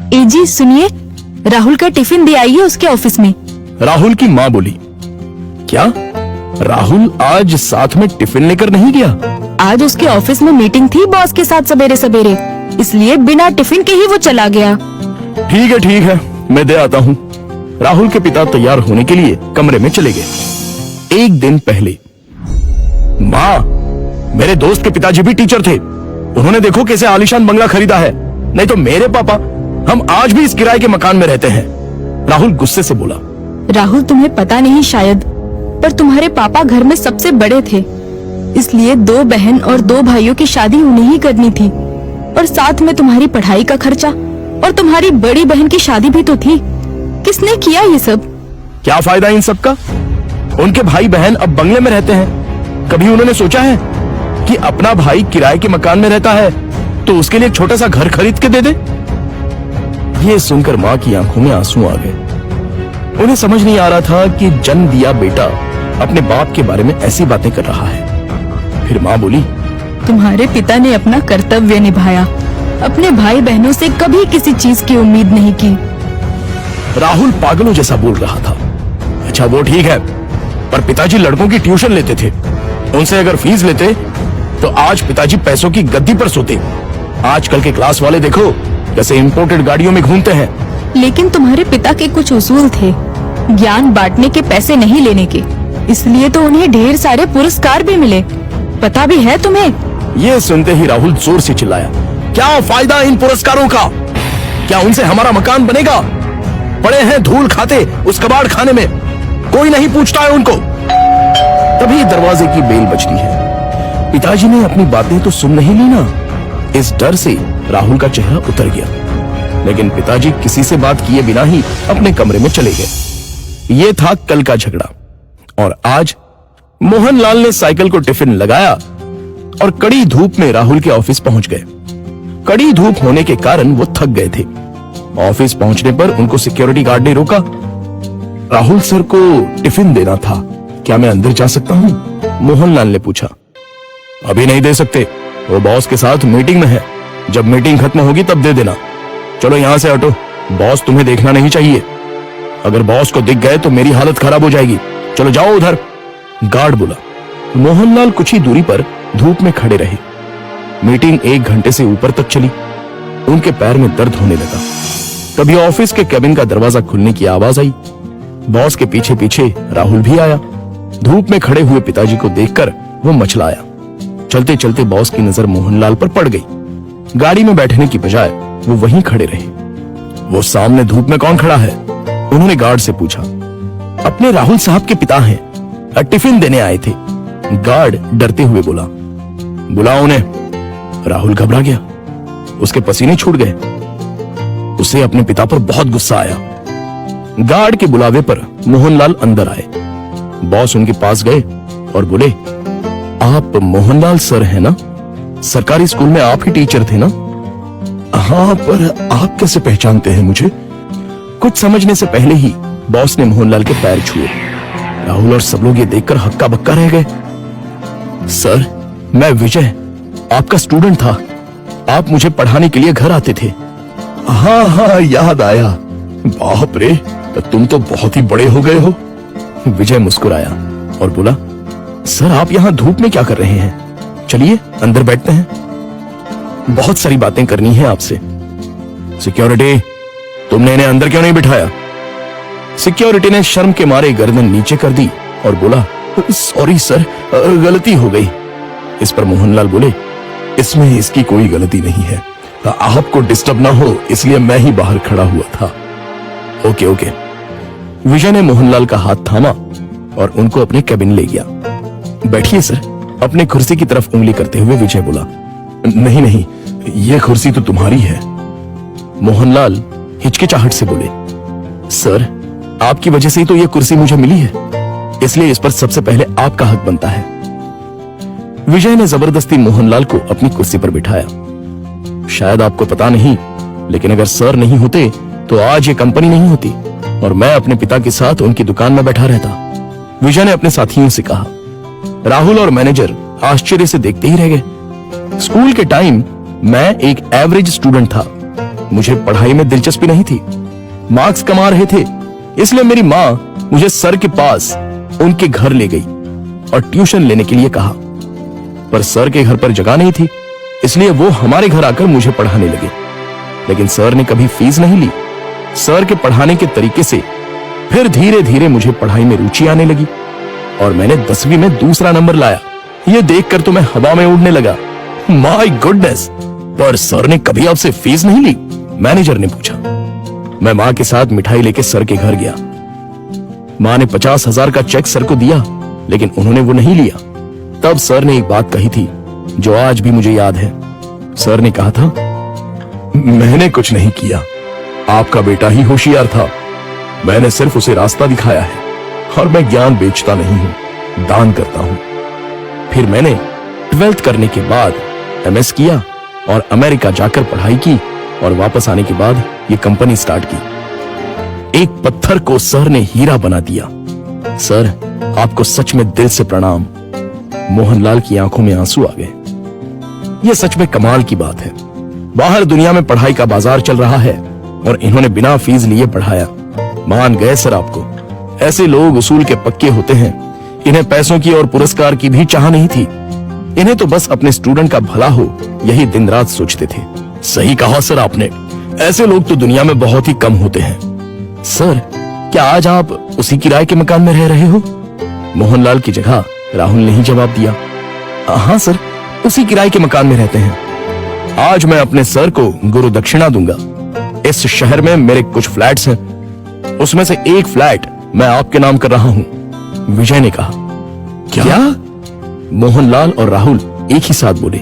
जी सुनिए, राहुल का टिफिन दे आइए उसके ऑफिस में। राहुल की माँ बोली, क्या राहुल आज साथ में टिफिन लेकर नहीं गया? आज उसके ऑफिस में मीटिंग थी बॉस के साथ सवेरे सवेरे, इसलिए बिना टिफिन के ही वो चला गया। ठीक है, मैं दे आता हूँ। राहुल के पिता तैयार होने के लिए कमरे में चले गए। एक दिन पहले, माँ, मेरे दोस्त के पिताजी भी टीचर थे। उन्होंने देखो कैसे आलीशान बंगला खरीदा है। नहीं तो मेरे पापा, हम आज भी इस किराए के मकान में रहते हैं। राहुल गुस्से से बोला। राहुल, तुम्हें पता नहीं शायद, पर तुम्हारे पापा घर में सबसे बड़े थे, इसलिए 2 बहन और 2 भाइयों की शादी उन्हें ही करनी थी, और साथ में तुम्हारी पढ़ाई का खर्चा, और तुम्हारी बड़ी बहन की शादी भी तो थी। किसने किया ये सब? क्या फायदा इन सब का? उनके भाई बहन अब बंगले में रहते हैं। कभी उन्होंने सोचा है कि अपना भाई किराए के मकान में रहता है तो उसके लिए एक छोटा सा घर खरीद के दे दे? ये सुनकर माँ की आंखों में आंसू आ गए। उन्हें समझ नहीं आ रहा था कि जन्म दिया बेटा अपने बाप के बारे में ऐसी बातें कर रहा है। फिर माँ बोली, तुम्हारे पिता ने अपना कर्तव्य निभाया, अपने भाई बहनों से कभी किसी चीज की उम्मीद नहीं की। राहुल पागलों जैसा बोल रहा था। अच्छा वो ठीक है, पर पिताजी लड़कों की ट्यूशन लेते थे। उनसे अगर फीस लेते तो आज पिताजी पैसों की गद्दी पर सोते। आजकल के क्लास वाले देखो कैसे इंपोर्टेड गाड़ियों में घूमते हैं। लेकिन तुम्हारे पिता के कुछ उसूल थे, ज्ञान बांटने के, पैसे नहीं लेने के, इसलिए तो उन्हें ढेर सारे पुरस्कार भी मिले। पता भी है तुम्हें? ये सुनते ही राहुल जोर से चिल्लाया, क्या फायदा इन पुरस्कारों का? क्या उनसे हमारा मकान बनेगा? पड़े हैं धूल खाते उस कबाड़ खाने में, कोई नहीं पूछता है उनको। तभी दरवाजे की बेल बजती है। पिताजी ने अपनी बातें तो सुन नहीं ली ना। इस डर से राहुल का चेहरा उतर गया, लेकिन पिताजी किसी से बात किए बिना ही अपने कमरे में चले गए। ये था कल का झगड़ा, और आज मोहनलाल ने साइकिल को टिफिन लगाया और कड़ी धूप में राहुल के ऑफिस पहुंच गए। कड़ी धूप होने के कारण वो थक गए थे। ऑफिस पहुंचने पर उनको सिक्योरिटी गार्ड ने रोका। राहुल सर को टिफिन देना था, क्या मैं अंदर जा सकता हूं? मोहनलाल ने पूछा। अभी नहीं दे सकते, वो बॉस के साथ मीटिंग में है। जब मीटिंग खत्म होगी तब दे देना। चलो यहां से हटो, बॉस तुम्हें देखना नहीं चाहिए। अगर बॉस को दिख गए तो मेरी हालत खराब हो जाएगी। चलो जाओ उधर, गार्ड बोला। मोहनलाल कुछ ही दूरी पर धूप में खड़े रहे। मीटिंग 1 घंटे से ऊपर तक चली। उनके पैर में दर्द होने लगा। तभी ऑफिस के केबिन का दरवाजा खुलने की आवाज आई। बॉस के पीछे पीछे राहुल भी आया। धूप में खड़े हुए पिताजी को देखकर वो मचलाया। चलते चलते बॉस की नजर मोहनलाल पर पड़ गई। गाड़ी में बैठने की बजाय वो वहीं खड़े रहे। वो सामने धूप में कौन खड़ा है? उन्होंने गार्ड से पूछा। अपने राहुल साहब के पिता हैं, टिफिन देने आए थे। गार्ड डरते हुए बोला। बुलाओ उन्हें। राहुल घबरा गया, उसके पसीने छूट गए। उसे अपने पिता पर बहुत गुस्सा आया। गार्ड के बुलावे पर मोहनलाल अंदर आए। बॉस उनके पास गए और बोले, आप मोहनलाल सर हैं ना? सरकारी स्कूल में आप ही टीचर थे ना? हाँ, पर आप कैसे पहचानते हैं मुझे? कुछ समझने से पहले ही बॉस ने मोहनलाल के पैर छुए। राहुल और सब लोग ये देखकर हक्का बक्का रह गए। सर, मैं विजय, आपका स्टूडेंट था। आप मुझे पढ़ाने के लिए घर आते थे। हाँ, याद आया। बाप रे, तुम तो बहुत ही बड़े हो गए हो। विजय मुस्कुराया और बोला, सर आप यहाँ धूप में क्या कर रहे हैं? चलिए अंदर बैठते हैं, बहुत सारी बातें करनी है आपसे। सिक्योरिटी, तुमने इन्हें अंदर क्यों नहीं बिठाया? सिक्योरिटी ने शर्म के मारे गर्दन नीचे कर दी और बोला, सॉरी सर, गलती हो गई। इस पर मोहनलाल बोले, इसमें इसकी कोई गलती नहीं है, आपको डिस्टर्ब ना हो इसलिए मैं ही बाहर खड़ा हुआ था। ओके। विजय ने मोहनलाल का हाथ थामा और उनको अपने केबिन ले गया। बैठिए सर, अपने कुर्सी की तरफ उंगली करते हुए विजय बोला। नहीं, ये कुर्सी तो तुम्हारी है। मोहनलाल हिचकिचाहट से बोले, सर आपकी वजह से ही तो ये कुर्सी मुझे मिली है, इसलिए इस पर सबसे पहले आपका हक बनता है। विजय ने जबरदस्ती मोहनलाल को अपनी कुर्सी पर बिठाया। शायद आपको पता नहीं, लेकिन अगर सर नहीं होते तो आज ये कंपनी नहीं होती और मैं अपने पिता के साथ उनकी दुकान में बैठा रहता। विजय ने अपने साथियों से कहा। राहुल और मैनेजर आश्चर्य से देखते ही रह गए। स्कूल के टाइम मैं एक एवरेज स्टूडेंट था, मुझे पढ़ाई में दिलचस्पी नहीं थी। मार्क्स कमा रहे थे, इसलिए मेरी माँ मुझे सर के पास उनके घर ले गई और ट्यूशन लेने के लिए कहा। पर सर के घर पर जगह नहीं थी, इसलिए वो हमारे घर आकर मुझे पढ़ाने लगे। लेकिन सर ने कभी फीस नहीं ली। सर के पढ़ाने के तरीके से फिर धीरे धीरे मुझे पढ़ाई में रुचि आने लगी और मैंने 10वीं में दूसरा नंबर लाया। ये देखकर तो मैं हवा में उड़ने लगा। My goodness! पर सर ने कभी आपसे फीस नहीं ली? मैनेजर ने पूछा। मैं माँ के साथ मिठाई लेके सर के घर गया। माँ ने 50,000 का चेक सर को दिया, लेकिन उन्होंने वो नहीं लिया। तब सर ने एक बात कही थी जो आज भी मुझे याद है। सर ने कहा था, मैंने कुछ नहीं किया, आपका बेटा ही होशियार था। मैंने सिर्फ उसे रास्ता दिखाया है और मैं ज्ञान बेचता नहीं हूं, दान करता हूं। फिर मैंने 12th करने के बाद MS किया और अमेरिका जाकर पढ़ाई की और वापस आने के बाद ये कंपनी स्टार्ट की। एक पत्थर को सर ने हीरा बना दिया। सर, आपको सच में दिल से प्रणाम। मोहनलाल की आंखों में आंसू आ गए। यह सच में कमाल की बात है। बाहर दुनिया में पढ़ाई का बाजार चल रहा है और इन्होंने बिना फीस लिए पढ़ाया। मान गए सर आपको। ऐसे लोग उसूल के पक्के होते हैं। इन्हें पैसों की और पुरस्कार की भी चाह नहीं थी। इन्हें तो बस अपने स्टूडेंट का भला हो, यही दिन रात सोचते थे। सही कहा सर आपने। ऐसे लोग तो दुनिया में बहुत ही कम होते हैं। सर, क्या आज आप उसी किराए के मकान में रह रहे हो? मोहनलाल की जगह राहुल ने ही जवाब दिया। हाँ सर, उसी किराए के मकान में रहते हैं। आज मैं अपने सर को गुरु दक्षिणा दूंगा। इस शहर में मेरे कुछ फ्लैट्स हैं, उसमें से एक फ्लैट मैं आपके नाम कर रहा हूं। विजय ने कहा। क्या? मोहनलाल और राहुल एक ही साथ बोले।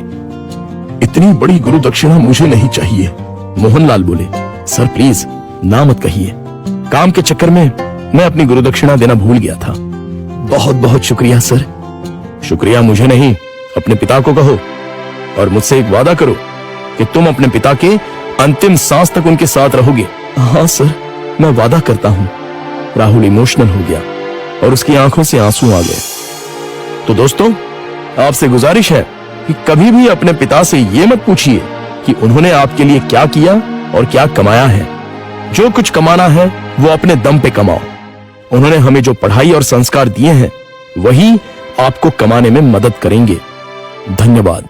इतनी बड़ी गुरु दक्षिणा मुझे नहीं चाहिए। मोहनलाल बोले, सर प्लीज ना मत कहिए। काम के चक्कर में मैं अपनी गुरु दक्षिणा देना भूल गया था। बहुत बहुत शुक्रिया सर। शुक्रिया मुझे नहीं, अपने पिता को कहो और मुझसे एक वादा करो कि तुम अपने पिता के अंतिम सांस तक उनके साथ रहोगे। हाँ सर, मैं वादा करता हूं। राहुल इमोशनल हो गया और उसकी आंखों से आंसू आ गए। तो दोस्तों, आपसे गुजारिश है कि कभी भी अपने पिता से ये मत पूछिए कि उन्होंने आपके लिए क्या किया और क्या कमाया है। जो कुछ कमाना है वो अपने दम पे कमाओ। उन्होंने हमें जो पढ़ाई और संस्कार दिए हैं वही आपको कमाने में मदद करेंगे। धन्यवाद।